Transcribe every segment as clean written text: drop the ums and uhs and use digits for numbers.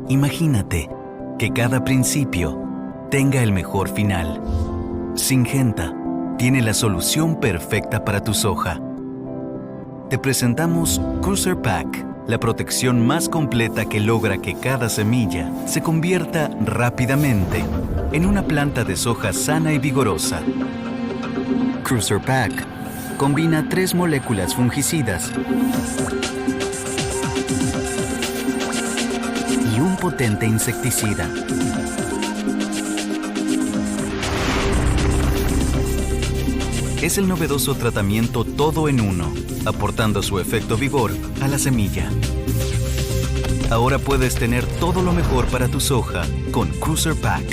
Imagínate que cada principio tenga el mejor final. Syngenta tiene la solución perfecta para tu soja. Te presentamos Cruiser Pack, la protección más completa que logra que cada semilla se convierta rápidamente en una planta de soja sana y vigorosa. Cruiser Pack combina 3 moléculas fungicidas y un potente insecticida. Es el novedoso tratamiento todo en uno, aportando su efecto vigor a la semilla. Ahora puedes tener todo lo mejor para tu soja con Cruiser Pack.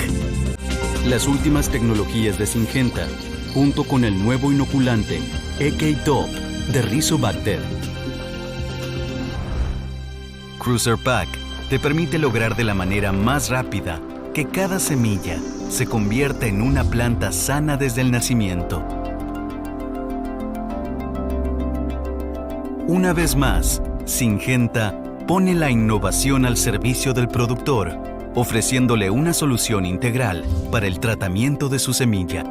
Las últimas tecnologías de Syngenta, junto con el nuevo inoculante EK-Top de Rizobacter. Cruiser Pack te permite lograr de la manera más rápida que cada semilla se convierta en una planta sana desde el nacimiento. Una vez más, Syngenta pone la innovación al servicio del productor, ofreciéndole una solución integral para el tratamiento de su semilla.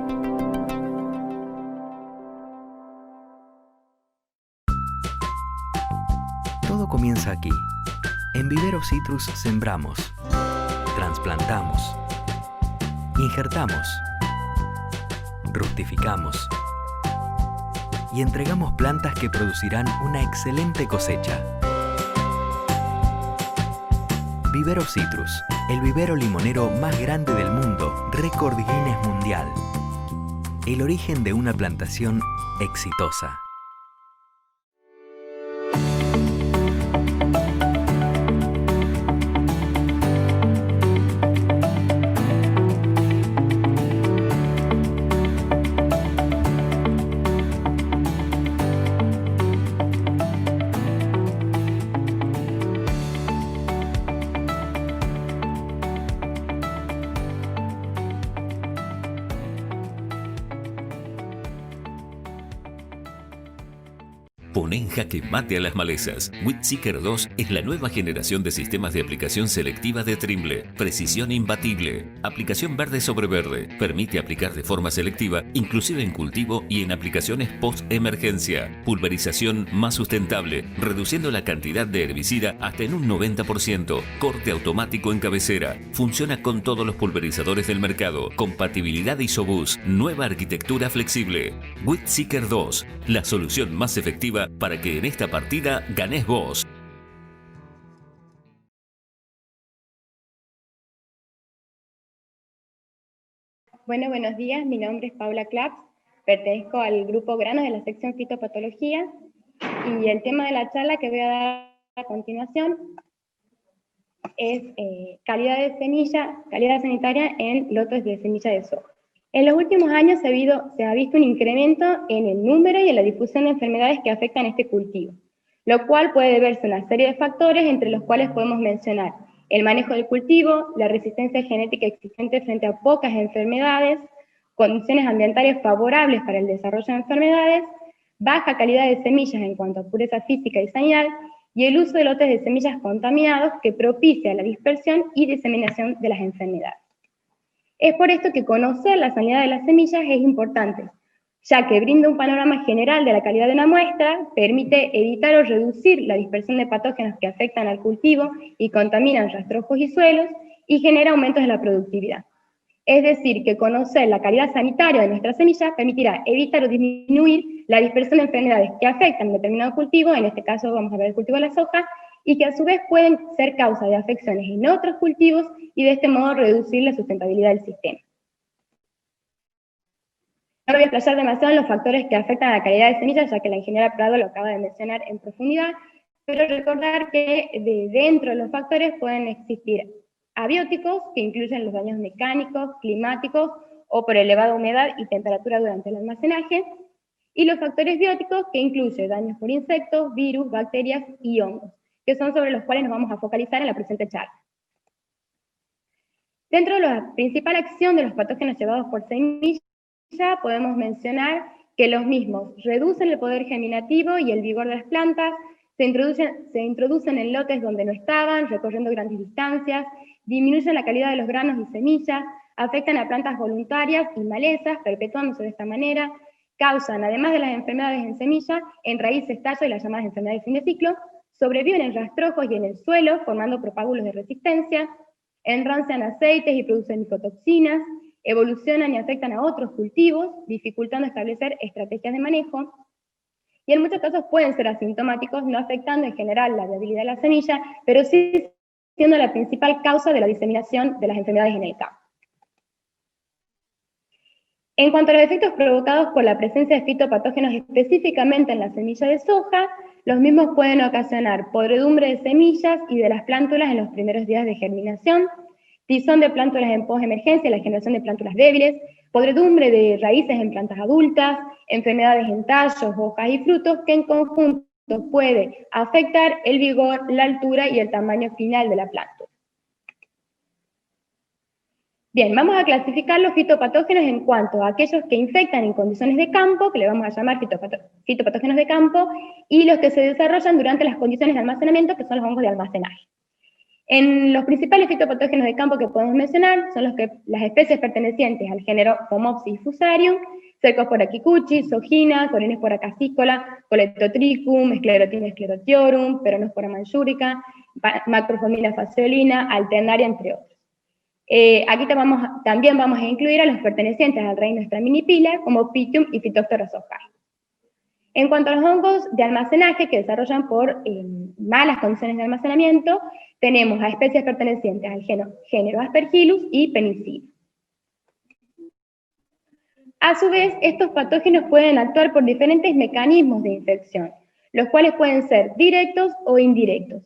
Todo comienza aquí. En Vivero Citrus sembramos, trasplantamos, injertamos, fructificamos y entregamos plantas que producirán una excelente cosecha. Vivero Citrus, el vivero limonero más grande del mundo, récord Guinness Mundial. El origen de una plantación exitosa. Pone en jaque mate a las malezas. Weedseeker 2 es la nueva generación de sistemas de aplicación selectiva de Trimble. Precisión imbatible. Aplicación verde sobre verde. Permite aplicar de forma selectiva, inclusive en cultivo y en aplicaciones post-emergencia. Pulverización más sustentable, reduciendo la cantidad de herbicida hasta en un 90%. Corte automático en cabecera. Funciona con todos los pulverizadores del mercado. Compatibilidad Isobus. Nueva arquitectura flexible. Weedseeker 2, la solución más efectiva para que en esta partida ganes vos. Bueno, buenos días. Mi nombre es Paula Claps. Pertenezco al grupo Granos de la sección Fitopatología. Y el tema de la charla que voy a dar a continuación es calidad de semilla, calidad sanitaria en lotes de semilla de soja. En los últimos años se ha visto un incremento en el número y en la difusión de enfermedades que afectan este cultivo, lo cual puede deberse a una serie de factores, entre los cuales podemos mencionar el manejo del cultivo, la resistencia genética existente frente a pocas enfermedades, condiciones ambientales favorables para el desarrollo de enfermedades, baja calidad de semillas en cuanto a pureza física y sanidad, y el uso de lotes de semillas contaminados que propicia la dispersión y diseminación de las enfermedades. Es por esto que conocer la sanidad de las semillas es importante, ya que brinda un panorama general de la calidad de una muestra, permite evitar o reducir la dispersión de patógenos que afectan al cultivo y contaminan rastrojos y suelos, y genera aumentos de la productividad. Es decir, que conocer la calidad sanitaria de nuestras semillas permitirá evitar o disminuir la dispersión de enfermedades que afectan a determinado cultivo, en este caso vamos a ver el cultivo de la soja, y que a su vez pueden ser causa de afecciones en otros cultivos y de este modo reducir la sustentabilidad del sistema. No me voy a explayar demasiado en los factores que afectan a la calidad de semillas, ya que la ingeniera Prado lo acaba de mencionar en profundidad, pero recordar que dentro de los factores pueden existir abióticos, que incluyen los daños mecánicos, climáticos, o por elevada humedad y temperatura durante el almacenaje, y los factores bióticos, que incluyen daños por insectos, virus, bacterias y hongos, que son sobre los cuales nos vamos a focalizar en la presente charla. Dentro de la principal acción de los patógenos llevados por semilla, podemos mencionar que los mismos reducen el poder germinativo y el vigor de las plantas, Se introducen en lotes donde no estaban, recorriendo grandes distancias, disminuyen la calidad de los granos y semillas, afectan a plantas voluntarias y malezas, perpetuándose de esta manera, causan, además de las enfermedades en semilla, en raíces, tallo y las llamadas enfermedades de fin de ciclo, sobreviven en rastrojos y en el suelo, formando propágulos de resistencia, enrancian aceites y producen micotoxinas, evolucionan y afectan a otros cultivos, dificultando establecer estrategias de manejo, y en muchos casos pueden ser asintomáticos, no afectando en general la viabilidad de la semilla, pero sí siendo la principal causa de la diseminación de las enfermedades en el campo. En cuanto a los efectos provocados por la presencia de fitopatógenos específicamente en la semilla de soja, los mismos pueden ocasionar podredumbre de semillas y de las plántulas en los primeros días de germinación, tizón de plántulas en posemergencia, la generación de plántulas débiles, podredumbre de raíces en plantas adultas, enfermedades en tallos, hojas y frutos, que en conjunto puede afectar el vigor, la altura y el tamaño final de la planta. Bien, vamos a clasificar los fitopatógenos en cuanto a aquellos que infectan en condiciones de campo, que le vamos a llamar fitopatógenos de campo, y los que se desarrollan durante las condiciones de almacenamiento, que son los hongos de almacenaje. En los principales fitopatógenos de campo que podemos mencionar son las especies pertenecientes al género Phomopsis fusarium, Cercospora kikuchi, Sogina, Corynespora cassicola, Coletotrichum, Sclerotinia sclerotiorum, Peronospora manchurica, Macrophomina fasciolina, Alternaria, entre otros. Aquí también vamos a incluir a los pertenecientes al reino Straminipila, como Pythium y Phytophthora zohae. En cuanto a los hongos de almacenaje que desarrollan por malas condiciones de almacenamiento, tenemos a especies pertenecientes al género Aspergillus y Penicillium. A su vez, estos patógenos pueden actuar por diferentes mecanismos de infección, los cuales pueden ser directos o indirectos.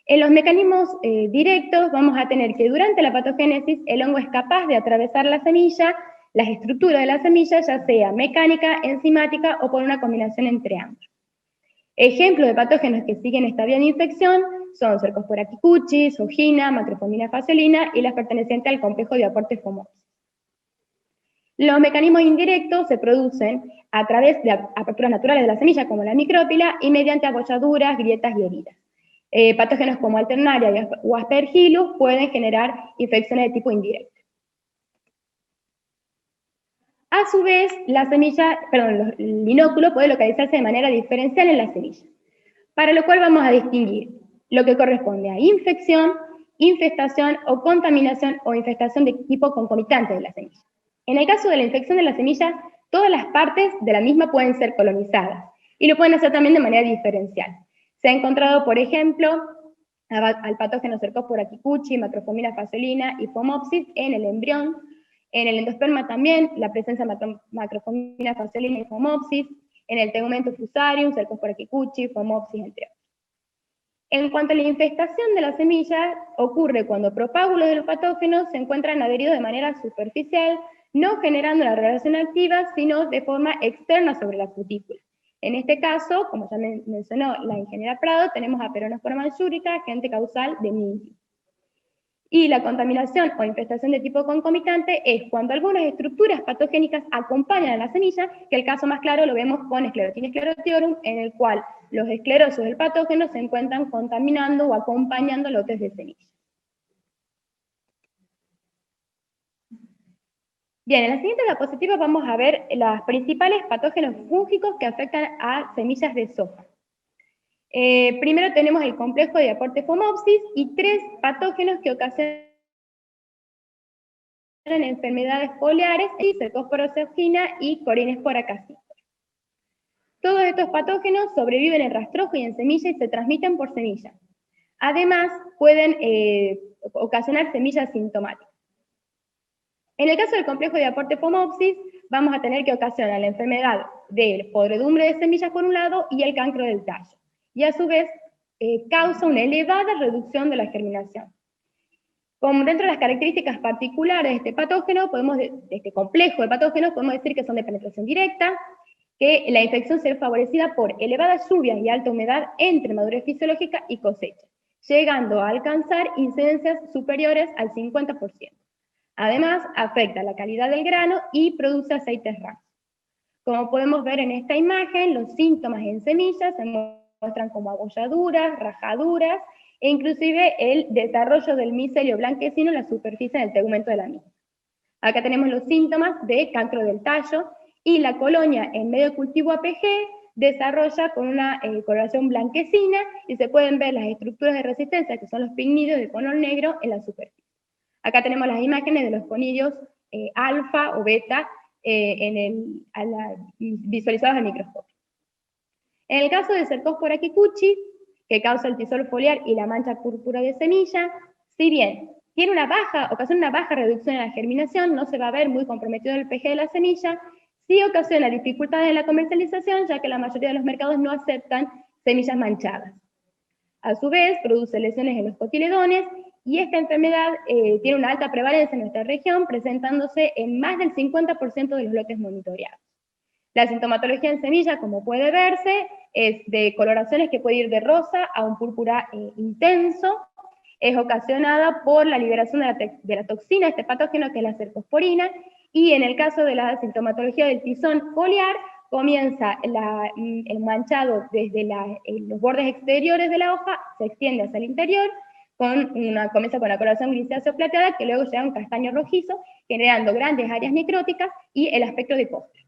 En los mecanismos directos vamos a tener que durante la patogénesis el hongo es capaz de atravesar la semilla, las estructuras de la semilla, ya sea mecánica, enzimática o por una combinación entre ambos. Ejemplos de patógenos que siguen esta vía de infección son Cercospora kikuchi, Sogina, Macrophomina fasciolina y las pertenecientes al complejo de aporte Phomopsis. Los mecanismos indirectos se producen a través de aperturas naturales de la semilla, como la micrópila, y mediante abolladuras, grietas y heridas. Patógenos como Alternaria o Aspergillus pueden generar infecciones de tipo indirecto. A su vez, el inóculo puede localizarse de manera diferencial en la semilla, para lo cual vamos a distinguir lo que corresponde a infección, infestación o contaminación o infestación de tipo concomitante de la semilla. En el caso de la infección de la semilla, todas las partes de la misma pueden ser colonizadas, y lo pueden hacer también de manera diferencial. Se ha encontrado, por ejemplo, al patógeno Cercospora kikuchi, Macrophomina fasciolina y Phomopsis en el embrión. En el endosperma también, la presencia de Macrophomina fasciolina y Phomopsis. En el tegumento fusarium, Cercospora kikuchi, Phomopsis, entre otros. En cuanto a la infestación de la semilla, ocurre cuando propágulos de los patógenos se encuentran adheridos de manera superficial, no generando la relación activa, sino de forma externa sobre la cutícula. En este caso, como ya mencionó la ingeniera Prado, tenemos a Peronospora manchurica, agente causal de mildio. Y la contaminación o infestación de tipo concomitante es cuando algunas estructuras patogénicas acompañan a la semilla, que el caso más claro lo vemos con Sclerotinia sclerotiorum, en el cual los esclerosos del patógeno se encuentran contaminando o acompañando lotes de semilla. Bien, en la siguiente diapositiva vamos a ver los principales patógenos fúngicos que afectan a semillas de soja. Primero tenemos el complejo de aporte Phomopsis y 3 patógenos que ocasionan enfermedades foliares, Cercospora sogina y Corynespora cassicola. Todos estos patógenos sobreviven en rastrojo y en semilla y se transmiten por semilla. Además, pueden ocasionar semillas sintomáticas. En el caso del complejo de aporte Phomopsis, vamos a tener que ocasionar la enfermedad de podredumbre de semillas por un lado y el cancro del tallo. Y a su vez, causa una elevada reducción de la germinación. Como dentro de las características particulares de este patógeno, de este complejo de patógenos, podemos decir que son de penetración directa, que la infección se ve favorecida por elevadas lluvias y alta humedad entre madurez fisiológica y cosecha, llegando a alcanzar incidencias superiores al 50%. Además, afecta la calidad del grano y produce aceites rasos. Como podemos ver en esta imagen, los síntomas en semillas se muestran como abolladuras, rajaduras, e inclusive el desarrollo del micelio blanquecino en la superficie del tegumento de la misma. Acá tenemos los síntomas de cancro del tallo, y la colonia en medio de cultivo APG desarrolla con una coloración blanquecina, y se pueden ver las estructuras de resistencia, que son los pignidios de color negro, en la superficie. Acá tenemos las imágenes de los conidios alfa o beta visualizados al microscopio. En el caso de Cercospora kikuchi, que causa el tisol foliar y la mancha púrpura de semilla, si bien ocasiona una baja reducción en la germinación, no se va a ver muy comprometido el pH de la semilla, sí ocasiona dificultades en la comercialización, ya que la mayoría de los mercados no aceptan semillas manchadas. A su vez, produce lesiones en los cotiledones, y esta enfermedad tiene una alta prevalencia en nuestra región, presentándose en más del 50% de los lotes monitoreados. La sintomatología en semilla, como puede verse, es de coloraciones que puede ir de rosa a un púrpura intenso. Es ocasionada por la liberación de la toxina, este patógeno, que es la cercosporina, y en el caso de la sintomatología del tizón foliar, comienza el manchado desde los bordes exteriores de la hoja, se extiende hacia el interior, comienza con la coloración grisáceo plateada, que luego llega a un castaño rojizo, generando grandes áreas necróticas y el aspecto de costra.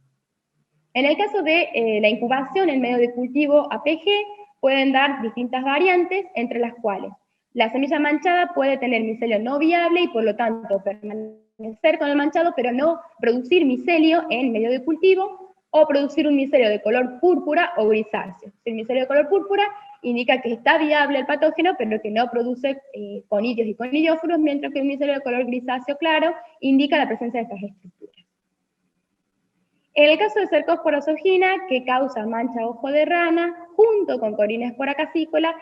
En el caso de la incubación en medio de cultivo APG, pueden dar distintas variantes, entre las cuales la semilla manchada puede tener micelio no viable y por lo tanto permanecer con el manchado, pero no producir micelio en medio de cultivo, o producir un micelio de color púrpura o grisáceo. El micelio de color púrpura indica que está viable el patógeno, pero que no produce conidios y conidióforos, mientras que un micelio de color grisáceo claro indica la presencia de estas estructuras. En el caso de Cercospora oxogina, que causa mancha ojo de rana, junto con Corynespora casícola,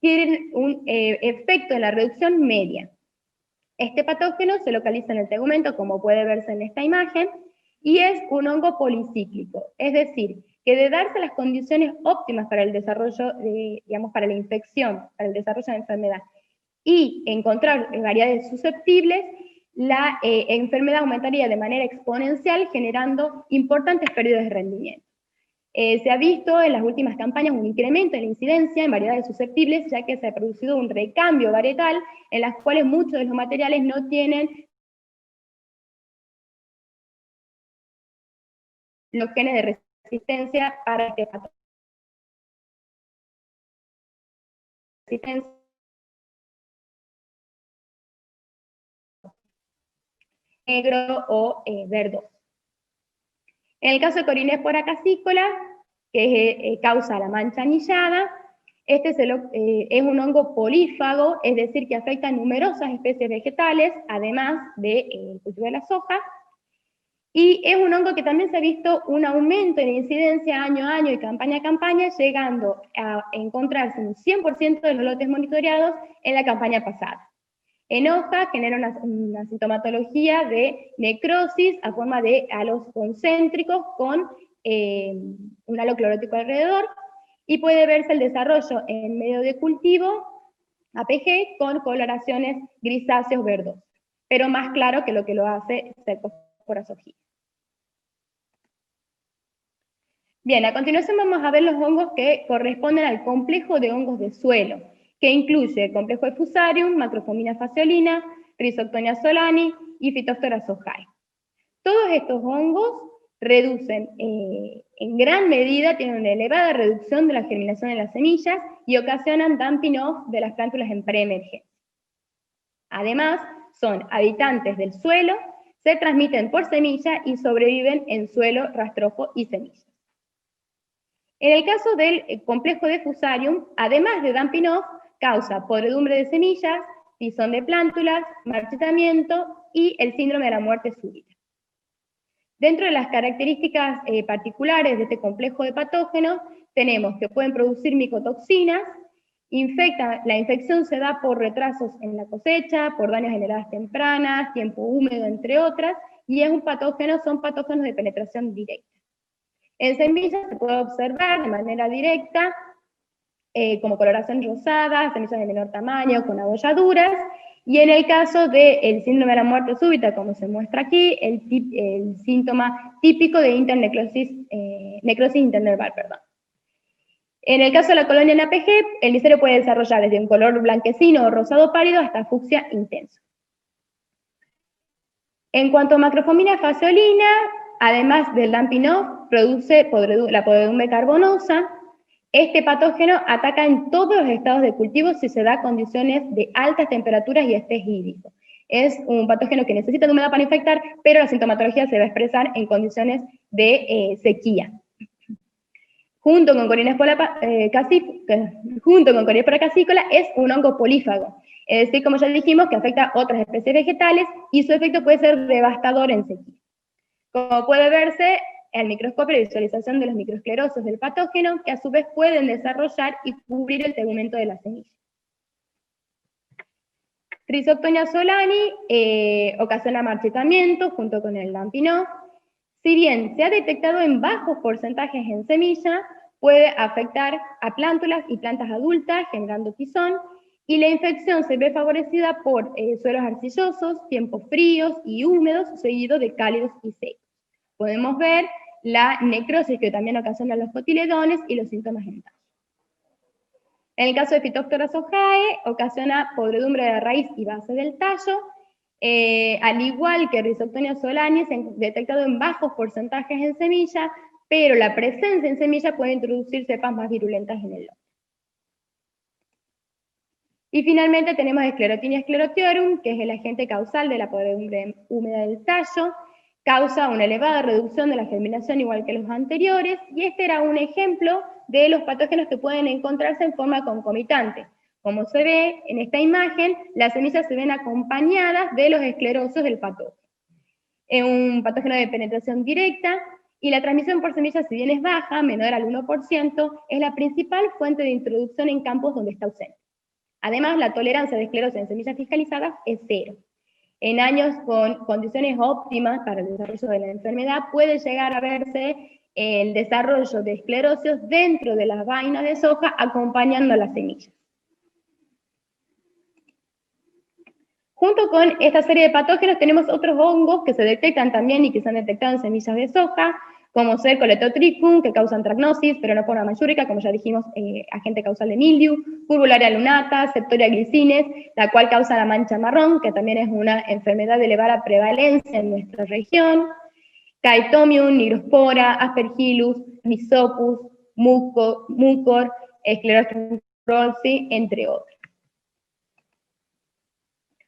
tienen un efecto en la reducción media. Este patógeno se localiza en el tegumento, como puede verse en esta imagen, y es un hongo policíclico, es decir, que de darse las condiciones óptimas para el desarrollo, para la infección, para el desarrollo de la enfermedad, y encontrar variedades susceptibles, la enfermedad aumentaría de manera exponencial, generando importantes pérdidas de rendimiento. Se ha visto en las últimas campañas un incremento en la incidencia en variedades susceptibles, ya que se ha producido un recambio varietal, en las cuales muchos de los materiales no tienen los genes de resistencia para este patógeno. Negro o verdoso. En el caso de Corynespora casícola, que causa la mancha anillada, este es un hongo polífago, es decir, que afecta a numerosas especies vegetales, además del cultivo de la soja, y es un hongo que también se ha visto un aumento en incidencia año a año y campaña a campaña, llegando a encontrarse un 100% de los lotes monitoreados en la campaña pasada. En hoja genera una sintomatología de necrosis a forma de halos concéntricos con un halo clorótico alrededor, y puede verse el desarrollo en medio de cultivo APG con coloraciones grisáceos verdosos, pero más claro que lo que lo hace Cercospora oxogina. Bien, a continuación vamos a ver los hongos que corresponden al complejo de hongos de suelo, que incluye el complejo de Fusarium, Macrofomina fasciolina, Rhizoctonia solani y Phytophthora zohae. Todos estos hongos reducen en gran medida, tienen una elevada reducción de la germinación de las semillas y ocasionan dumping off de las plántulas en preemergencia. Además, son habitantes del suelo, se transmiten por semilla y sobreviven en suelo, rastrojo y semillas. En el caso del complejo de Fusarium, además de dumping off, causa podredumbre de semillas, tizón de plántulas, marchitamiento y el síndrome de la muerte súbita. Dentro de las características particulares de este complejo de patógenos, tenemos que pueden producir micotoxinas, la infección se da por retrasos en la cosecha, por daños en heladas tempranas, tiempo húmedo, entre otras, y son patógenos de penetración directa. En semillas se puede observar de manera directa como coloración rosada, semillas de menor tamaño, con abolladuras, y en el caso del síndrome de la muerte súbita, como se muestra aquí, el síntoma típico de necrosis internerval. En el caso de la colonia en APG, el micelio puede desarrollar desde un color blanquecino o rosado pálido hasta fucsia intenso. En cuanto a macrofomina faciolina, además del dumping off, produce la podredumbre carbonosa. Este patógeno ataca en todos los estados de cultivo si se da condiciones de altas temperaturas y estrés hídrico. Es un patógeno que necesita de humedad para infectar, pero la sintomatología se va a expresar en condiciones de sequía. Junto con Corynespora casícola es un hongo polífago, es decir, como ya dijimos, que afecta a otras especies vegetales y su efecto puede ser devastador en sequía. Como puede verse al microscopio, la visualización de los microesclerosos del patógeno, que a su vez pueden desarrollar y cubrir el tegumento de la semilla. Rhizoctonia solani ocasiona marchitamiento junto con el dumping off. Si bien se ha detectado en bajos porcentajes en semilla, puede afectar a plántulas y plantas adultas, generando tizón, y la infección se ve favorecida por suelos arcillosos, tiempos fríos y húmedos, seguidos de cálidos y secos. Podemos ver la necrosis que también ocasiona los cotiledones y los síntomas en tallo. En el caso de Phytophthora zohae, ocasiona podredumbre de raíz y base del tallo, al igual que Rhizoctonia solani, se han detectado en bajos porcentajes en semilla, pero la presencia en semilla puede introducir cepas más virulentas en el lote. Y finalmente tenemos Sclerotinia sclerotiorум, que es el agente causal de la podredumbre húmeda del tallo, causa una elevada reducción de la germinación igual que los anteriores, y este era un ejemplo de los patógenos que pueden encontrarse en forma concomitante. Como se ve en esta imagen, las semillas se ven acompañadas de los esclerosos del patógeno. Es un patógeno de penetración directa, y la transmisión por semillas, si bien es baja, menor al 1%, es la principal fuente de introducción en campos donde está ausente. Además, la tolerancia de esclerosis en semillas fiscalizadas es 0. En años con condiciones óptimas para el desarrollo de la enfermedad, puede llegar a verse el desarrollo de esclerosis dentro de las vainas de soja, acompañando a las semillas. Junto con esta serie de patógenos tenemos otros hongos que se detectan también y que se han detectado en semillas de soja, como ser Coletotrichum, que causan tragnosis, pero no por mayúrica, como ya dijimos, agente causal de mildiu, Purvularia lunata, Septoria glycines, la cual causa la mancha marrón, que también es una enfermedad de elevada prevalencia en nuestra región, Chaetomium, Nigrospora, Aspergillus, Rhizopus, Mucor, Sclerotinia rollsi, entre otros.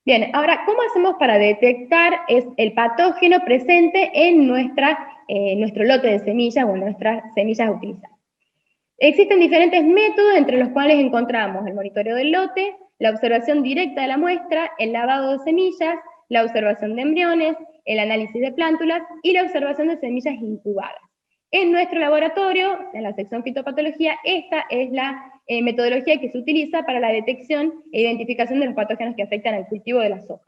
Bien, ahora, ¿cómo hacemos para detectar el patógeno presente en nuestro lote de semillas o en nuestras semillas utilizadas? Existen diferentes métodos, entre los cuales encontramos el monitoreo del lote, la observación directa de la muestra, el lavado de semillas, la observación de embriones, el análisis de plántulas y la observación de semillas incubadas. En nuestro laboratorio, en la sección fitopatología, esta es la metodología que se utiliza para la detección e identificación de los patógenos que afectan al cultivo de la soja.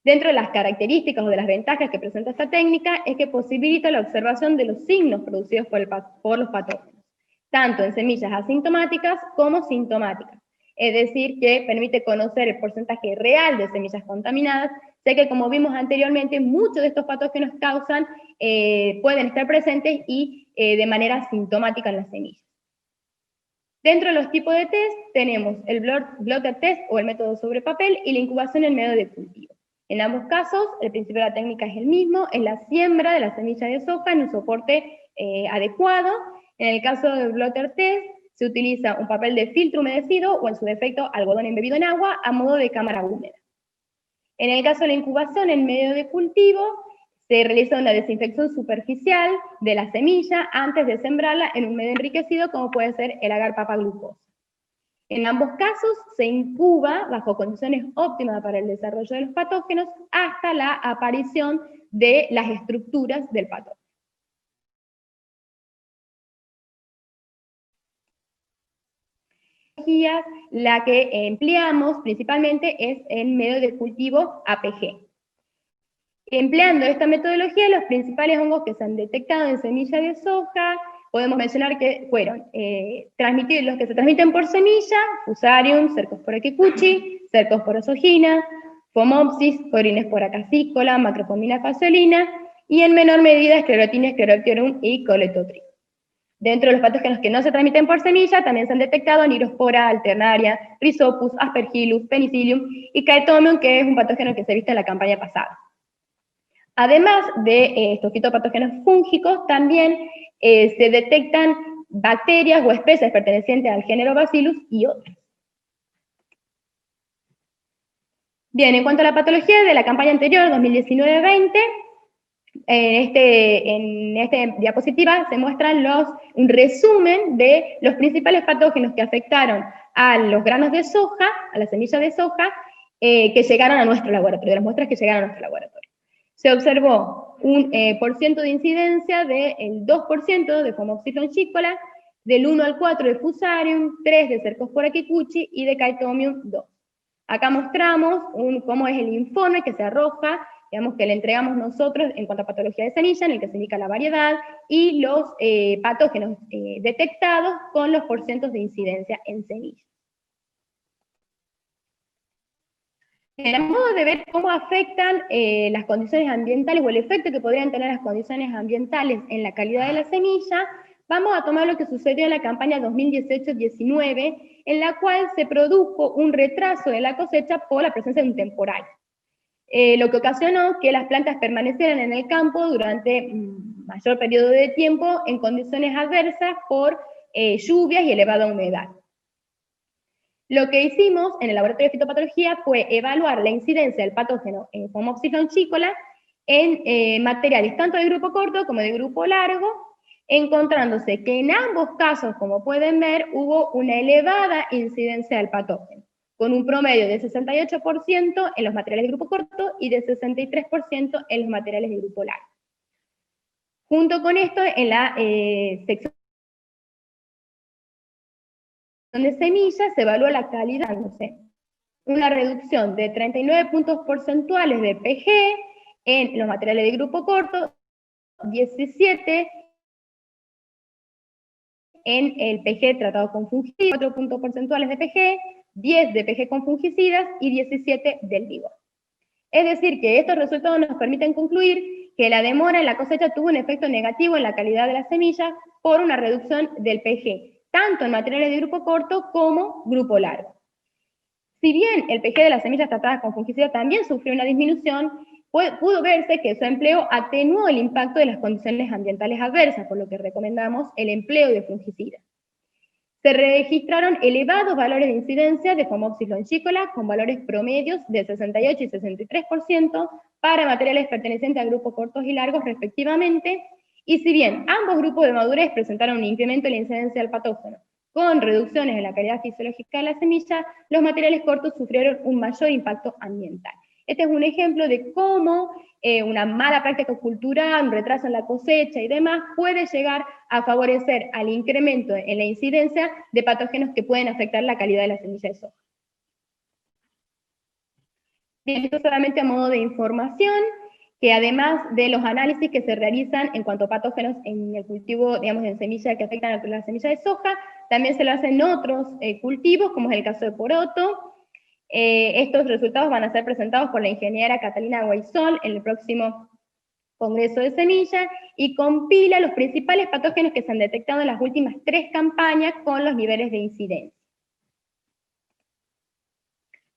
Dentro de las características o de las ventajas que presenta esta técnica es que posibilita la observación de los signos producidos por los patógenos, tanto en semillas asintomáticas como sintomáticas. Es decir, que permite conocer el porcentaje real de semillas contaminadas, ya que como vimos anteriormente, muchos de estos patógenos pueden estar presentes y de manera sintomática en las semillas. Dentro de los tipos de test tenemos el blotter test o el método sobre papel y la incubación en medio de cultivo. En ambos casos, el principio de la técnica es el mismo, es la siembra de la semilla de soja en un soporte adecuado. En el caso del blotter test, se utiliza un papel de filtro humedecido o en su defecto algodón embebido en agua a modo de cámara húmeda. En el caso de la incubación en medio de cultivo, se realiza una desinfección superficial de la semilla antes de sembrarla en un medio enriquecido como puede ser el agar papa glucosa. En ambos casos se incuba bajo condiciones óptimas para el desarrollo de los patógenos hasta la aparición de las estructuras del patógeno. La que empleamos principalmente es en medio de cultivo APG. Empleando esta metodología, los principales hongos que se han detectado en semilla de soja, podemos mencionar que fueron los que se transmiten por semilla, Fusarium, Cercospora kikuchi, Cercospora sogina, Phomopsis, Corynespora casícola, Macrofomina faciolina, y en menor medida Sclerotinia sclerotiorум y Coletotrichum. Dentro de los patógenos que no se transmiten por semilla, también se han detectado Nirospora alternaria, Rhizopus, Aspergillus, Penicillium y Chaetomium, que es un patógeno que se viste en la campaña pasada. Además de estos fitopatógenos fúngicos, también se detectan bacterias o especies pertenecientes al género Bacillus y otros. Bien, en cuanto a la patología de la campaña anterior, 2019-20, en esta diapositiva se muestran un resumen de los principales patógenos que afectaron a los granos de soja, a las semillas de soja, que llegaron a nuestro laboratorio, de las muestras que llegaron a nuestro laboratorio. Se observó un porciento de incidencia del 2% de Phomopsilon chicola, del 1 al 4 de Fusarium, 3 de Cercospora kikuchi y de Chaetomium 2. Acá mostramos cómo es el informe que se arroja, digamos, que le entregamos nosotros en cuanto a patología de semilla, en el que se indica la variedad y los patógenos detectados con los porcientos de incidencia en semilla. A modo de ver cómo afectan las condiciones ambientales o el efecto que podrían tener las condiciones ambientales en la calidad de la semilla, vamos a tomar lo que sucedió en la campaña 2018-19, en la cual se produjo un retraso de la cosecha por la presencia de un temporal. Lo que ocasionó que las plantas permanecieran en el campo durante mayor periodo de tiempo en condiciones adversas por lluvias y elevada humedad. Lo que hicimos en el laboratorio de fitopatología fue evaluar la incidencia del patógeno en Phomopsilon chicola en materiales tanto de grupo corto como de grupo largo, encontrándose que en ambos casos, como pueden ver, hubo una elevada incidencia del patógeno, con un promedio de 68% en los materiales de grupo corto y de 63% en los materiales de grupo largo. Junto con esto, en la sección de semillas se evalúa la calidad, una reducción de 39 puntos porcentuales de pG en los materiales de grupo corto, 17 en el pG tratado con fungicidas, 4 puntos porcentuales de pG, 10 de pG con fungicidas y 17 del vigor. Es decir, que estos resultados nos permiten concluir que la demora en la cosecha tuvo un efecto negativo en la calidad de la semilla por una reducción del pG, tanto en materiales de grupo corto como grupo largo. Si bien el pG de las semillas tratadas con fungicidas también sufrió una disminución, pudo verse que su empleo atenuó el impacto de las condiciones ambientales adversas, por lo que recomendamos el empleo de fungicidas. Se registraron elevados valores de incidencia de Phomopsilon chicola, con valores promedios de 68 y 63% para materiales pertenecientes a grupos cortos y largos respectivamente, y si bien ambos grupos de madurez presentaron un incremento en la incidencia del patógeno, con reducciones en la calidad fisiológica de la semilla, los materiales cortos sufrieron un mayor impacto ambiental. Este es un ejemplo de cómo una mala práctica cultural, un retraso en la cosecha y demás puede llegar a favorecer al incremento en la incidencia de patógenos que pueden afectar la calidad de la semilla de soja. Bien, esto solamente a modo de información, que además de los análisis que se realizan en cuanto a patógenos en el cultivo, digamos, en semilla que afectan a la semilla de soja, también se lo hacen otros cultivos, como es el caso de poroto. Estos resultados van a ser presentados por la ingeniera Catalina Guaysol en el próximo Congreso de Semilla, y compila los principales patógenos que se han detectado en las últimas 3 campañas con los niveles de incidencia.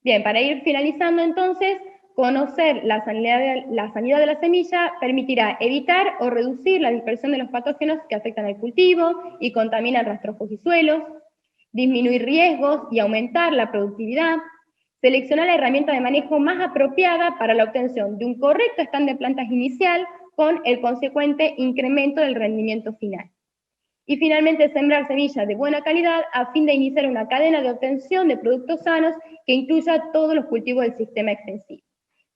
Bien, para ir finalizando entonces, conocer la sanidad de la semilla permitirá evitar o reducir la dispersión de los patógenos que afectan al cultivo y contaminan rastrojos y suelos, disminuir riesgos y aumentar la productividad, seleccionar la herramienta de manejo más apropiada para la obtención de un correcto stand de plantas inicial con el consecuente incremento del rendimiento final. Y finalmente sembrar semillas de buena calidad a fin de iniciar una cadena de obtención de productos sanos que incluya todos los cultivos del sistema extensivo.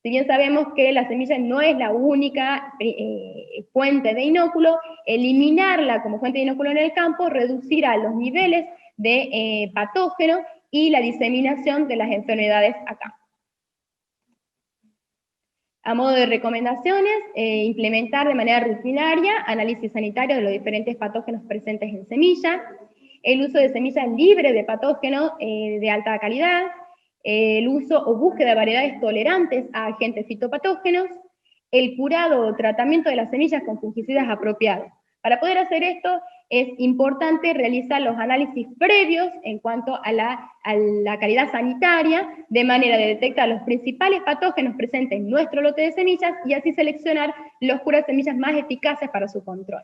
Si bien sabemos que la semilla no es la única fuente de inóculo, eliminarla como fuente de inóculo en el campo reducirá los niveles de patógenos y la diseminación de las enfermedades acá. A modo de recomendaciones, implementar de manera rutinaria análisis sanitario de los diferentes patógenos presentes en semilla, el uso de semillas libres de patógenos de alta calidad, el uso o búsqueda de variedades tolerantes a agentes fitopatógenos, el curado o tratamiento de las semillas con fungicidas apropiados. Para poder hacer esto, es importante realizar los análisis previos en cuanto a la calidad sanitaria, de manera de detectar los principales patógenos presentes en nuestro lote de semillas y así seleccionar los curas semillas más eficaces para su control.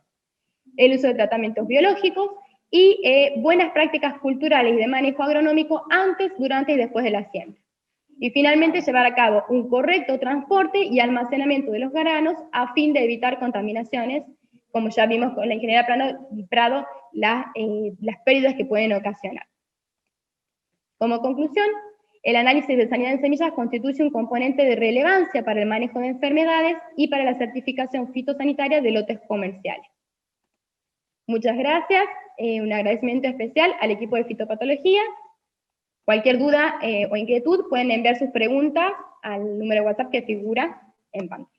El uso de tratamientos biológicos y buenas prácticas culturales y de manejo agronómico antes, durante y después de la siembra. Y finalmente llevar a cabo un correcto transporte y almacenamiento de los granos a fin de evitar contaminaciones, como ya vimos con la ingeniera Prado, las pérdidas que pueden ocasionar. Como conclusión, el análisis de sanidad en semillas constituye un componente de relevancia para el manejo de enfermedades y para la certificación fitosanitaria de lotes comerciales. Muchas gracias, un agradecimiento especial al equipo de fitopatología. Cualquier duda o inquietud pueden enviar sus preguntas al número de WhatsApp que figura en pantalla.